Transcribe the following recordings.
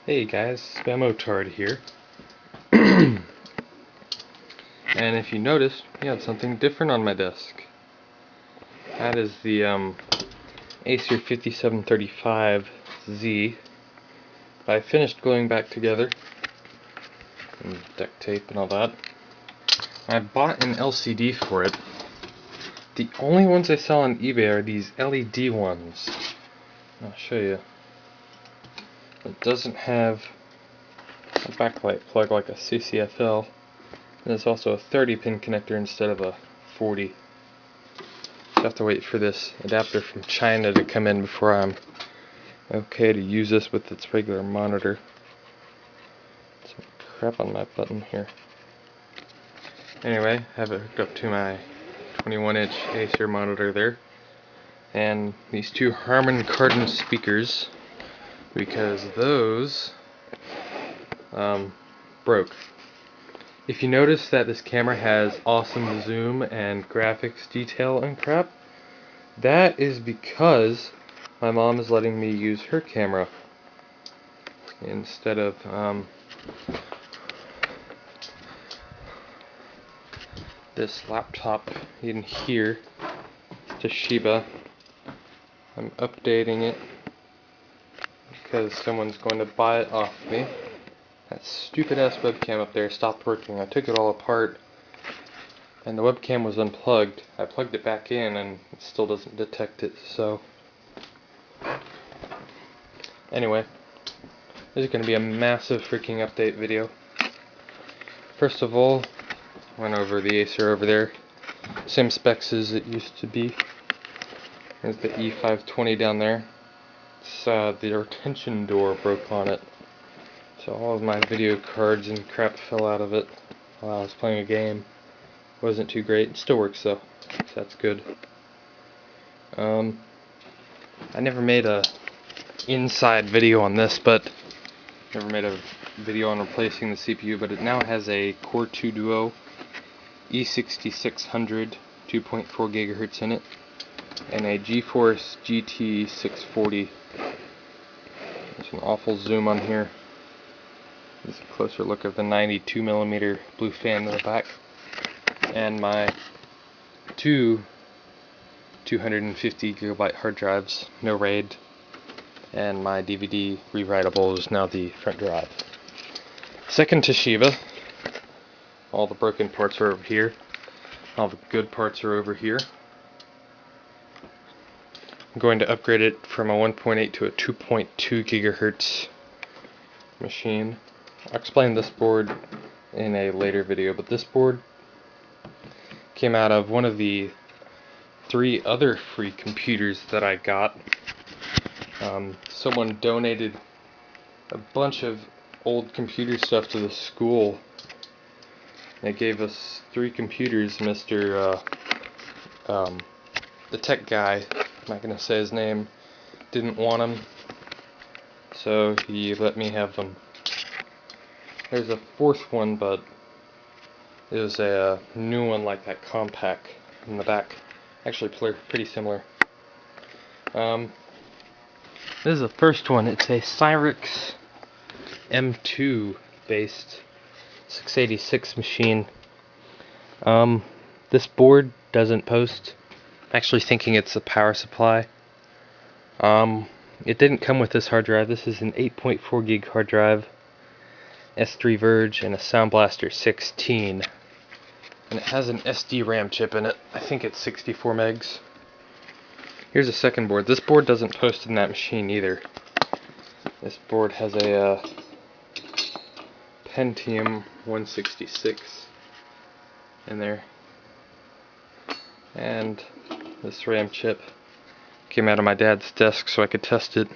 Hey guys, Spamotard here. And if you noticed, we had something different on my desk. That is the Acer 5735Z. I finished gluing back together, and duct tape and all that. I bought an LCD for it. The only ones I saw on eBay are these LED ones. I'll show you. It doesn't have a backlight plug like a CCFL. And it's also a 30-pin connector instead of a 40. So I have to wait for this adapter from China to come in before I'm okay to use this with its regular monitor. Some crap on my button here. Anyway, I have it hooked up to my 21-inch Acer monitor there. And these two Harman Kardon speakers, because those broke. If you notice that this camera has awesome zoom and graphics detail and crap, that is because my mom is letting me use her camera instead of this laptop in here, Toshiba. I'm updating it because someone's going to buy it off me. That stupid ass webcam up there stopped working. I took it all apart and the webcam was unplugged. I plugged it back in and it still doesn't detect it, so anyway, this is going to be a massive freaking update video. First of all, went over the Acer over there. Same specs as it used to be. There's the E520 down there. It's, the retention door broke on it. So all of my video cards and crap fell out of it while I was playing a game. Wasn't too great. It still works though, so that's good. I never made a inside video on this, but never made a video on replacing the CPU, but it now has a Core 2 Duo E6600 2.4 GHz in it, and a GeForce GT 640. There's an awful zoom on here. This is a closer look of the 92mm blue fan in the back, and my two 250 GB hard drives, no RAID, and my DVD rewritable is now the front drive. Second Toshiba. All the broken parts are over here. All the good parts are over here. I'm going to upgrade it from a 1.8 to a 2.2 GHz machine. I'll explain this board in a later video, but this board came out of one of the 3 other free computers that I got. Someone donated a bunch of old computer stuff to the school. They gave us 3 computers. Mr. The tech guy, I'm not going to say his name, didn't want them, so he let me have them. There's a 4th one, but it was a new one like that compact in the back. Actually pretty similar. This is the first one. It's a Cyrix M2 based 686 machine. This board doesn't post. I'm actually thinking it's a power supply. It didn't come with this hard drive. This is an 8.4 gig hard drive, S3 Verge, and a Sound Blaster 16. And it has an SD RAM chip in it. I think it's 64 megs. Here's a second board. This board doesn't post in that machine either. This board has a Pentium 166 in there. And this RAM chip came out of my dad's desk so I could test it.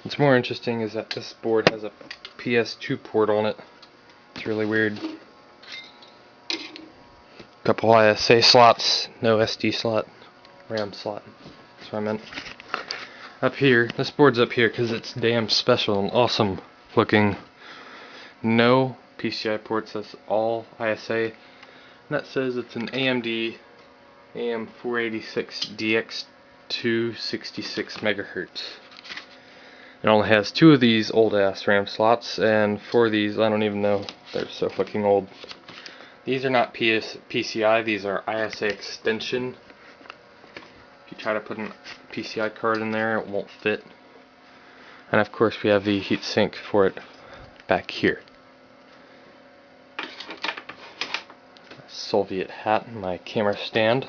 What's more interesting is that this board has a PS2 port on it. It's really weird. Couple ISA slots, no SD slot, RAM slot. That's what I meant. Up here, this board's up here because it's damn special and awesome looking. No PCI ports, that's all ISA. And that says it's an AMD AM486 DX266 MHz. It only has 2 of these old ass RAM slots, and 4 of these, I don't even know, they're so fucking old. These are not PCI, these are ISA extension. If you try to put an PCI card in there, it won't fit. And of course we have the heatsink for it back here. Soviet hat, my camera stand.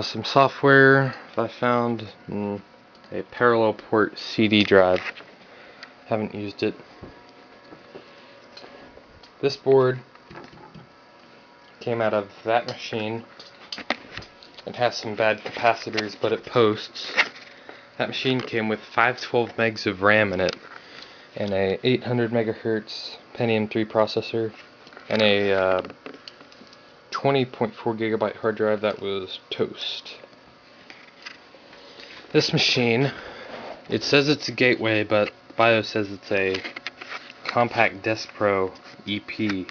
Some software I found, a parallel port CD drive. Haven't used it. This board came out of that machine. It has some bad capacitors, but it posts. That machine came with 512 megs of RAM in it, and a 800 megahertz Pentium 3 processor, and a 20.4 gigabyte hard drive that was toast. This machine, it says it's a gateway, but BIOS says it's a Compact Desk Pro EP. The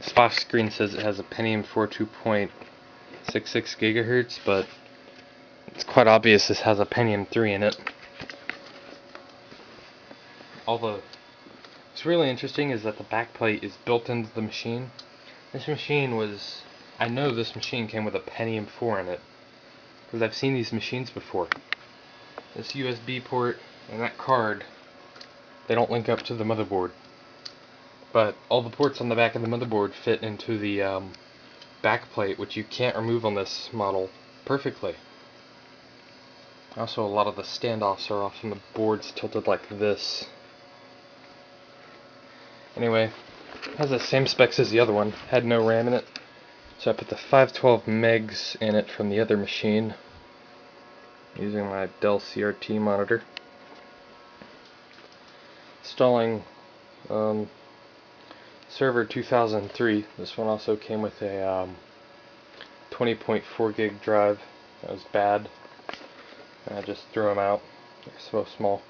splash screen says it has a Pentium 4 2.66 gigahertz, but it's quite obvious this has a Pentium 3 in it. What's really interesting is that the backplate is built into the machine. I know this machine came with a Pentium 4 in it, because I've seen these machines before. This USB port and that card, they don't link up to the motherboard. But all the ports on the back of the motherboard fit into the backplate, which you can't remove on this model perfectly. Also, a lot of the standoffs are off and the board's tilted like this. Anyway, it has the same specs as the other one, had no RAM in it. So I put the 512 megs in it from the other machine, using my Dell CRT monitor. Installing server 2003. This one also came with a 20.4 gig drive. That was bad. I just threw them out. They're so small.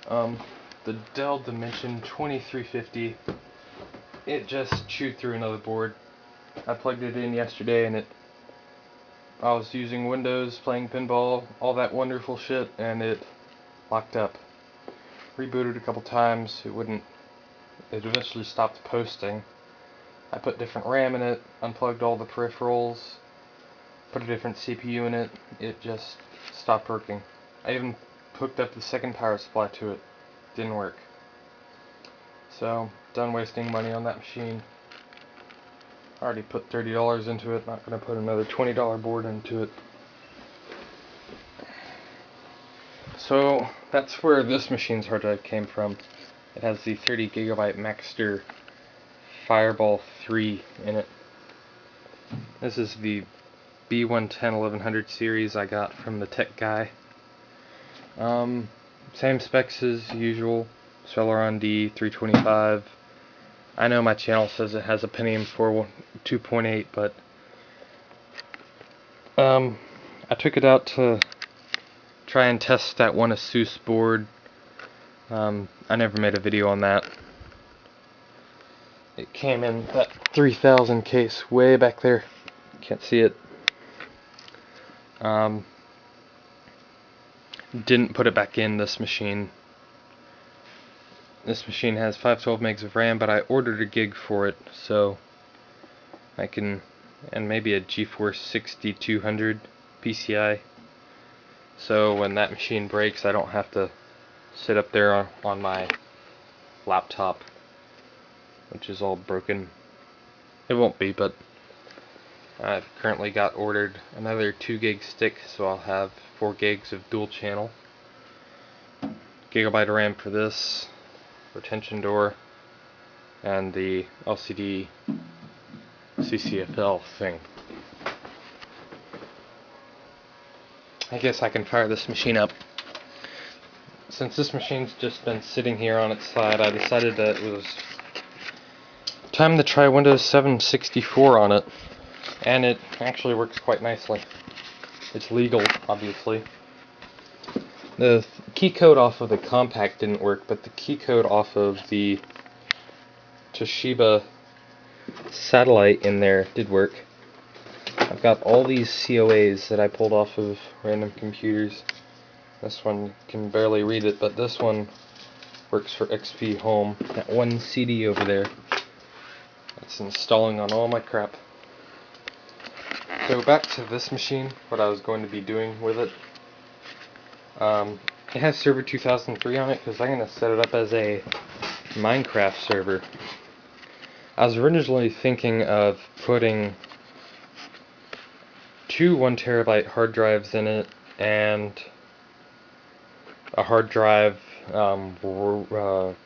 The Dell Dimension 2350. It just chewed through another board. I plugged it in yesterday, and I was using Windows, playing pinball, all that wonderful shit, and it locked up. Rebooted a couple times, it eventually stopped posting. I put different RAM in it, unplugged all the peripherals, put a different CPU in it, it just stopped working. I even hooked up the second power supply to it, didn't work. So, done wasting money on that machine. I already put $30 into it, not going to put another $20 board into it. So, that's where this machine's hard drive came from. It has the 30 gigabyte Maxter Fireball 3 in it. This is the B110 1100 series I got from the tech guy. Same specs as usual. Celeron D 325. I know my channel says it has a Pentium 4 2.8, but I took it out to try and test that one Asus board. I never made a video on that. It came in that 3000 case way back there. Can't see it. Didn't put it back in this machine. This machine has 512 megs of RAM, but I ordered a gig for it, so I can, and maybe a GeForce 6200 PCI. So when that machine breaks, I don't have to sit up there on my laptop, which is all broken. It won't be, but I've currently got ordered another 2 gig stick, so I'll have 4 gigs of dual channel. Gigabyte of RAM for this, retention door, and the LCD CCFL thing. I guess I can fire this machine up. Since this machine's just been sitting here on its side, I decided that it was time to try Windows 7 64 on it, and it actually works quite nicely. It's legal, obviously. The key code off of the Compact didn't work, but the key code off of the Toshiba satellite in there did work. I've got all these COAs that I pulled off of random computers. This one can barely read it, but this one works for XP Home. That one CD over there, it's installing on all my crap. So back to this machine, what I was going to be doing with it. It has server 2003 on it because I'm going to set it up as a Minecraft server. I was originally thinking of putting two 1 terabyte hard drives in it and a hard drive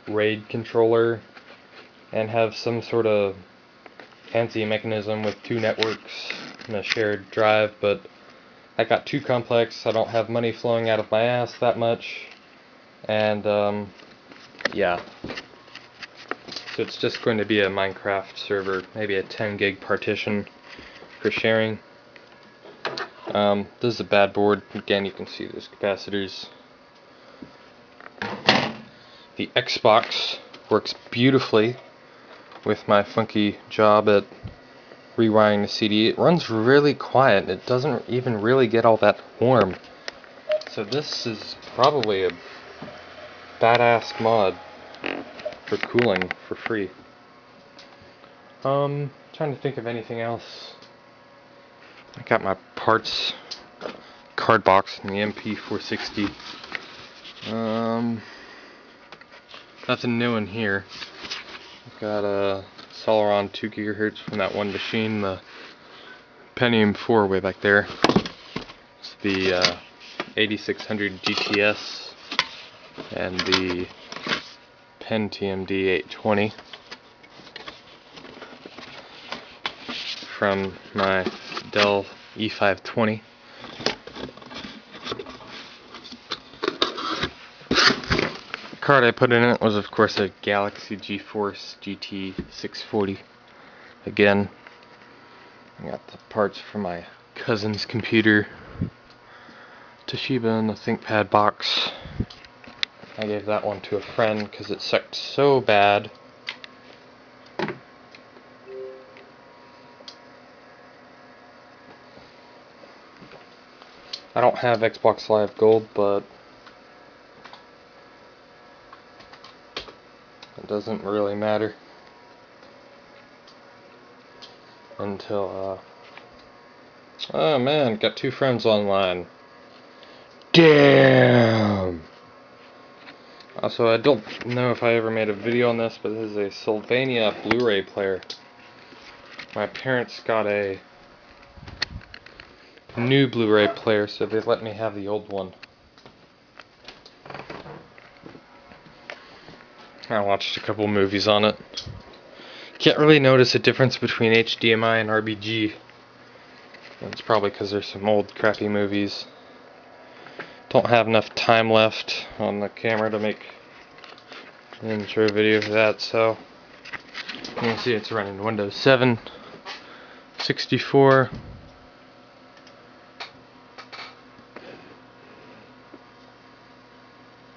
RAID controller, and have some sort of fancy mechanism with two networks and a shared drive, but that got too complex. I don't have money flowing out of my ass that much, and yeah, so it's just going to be a Minecraft server, maybe a 10 gig partition for sharing. This is a bad board. Again, you can see those capacitors. The Xbox works beautifully with my funky job at rewiring the CD. It runs really quiet. It doesn't even really get all that warm. So this is probably a badass mod for cooling for free. Trying to think of anything else. I got my parts card box in the MP460. Nothing new in here. I've got a Celeron 2 GHz from that one machine, the Pentium 4 way back there. It's the 8600 GTS and the Pentium D820 from my Dell E520. The card I put in it was, of course, a Galaxy GeForce GT640. Again, I got the parts for my cousin's computer, Toshiba, and the ThinkPad box. I gave that one to a friend because it sucked so bad. I don't have Xbox Live Gold, but it doesn't really matter until, oh man, got two friends online. Damn! Also, I don't know if I ever made a video on this, but this is a Sylvania Blu-ray player. My parents got a new Blu-ray player, so they let me have the old one. I watched a couple movies on it. Can't really notice a difference between HDMI and RBG. It's probably because there's some old crappy movies. Don't have enough time left on the camera to make an intro video for that, so you can see it's running Windows 7, 64,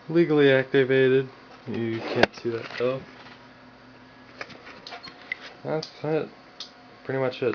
legally activated. You can't see that though. That's it. Pretty much it.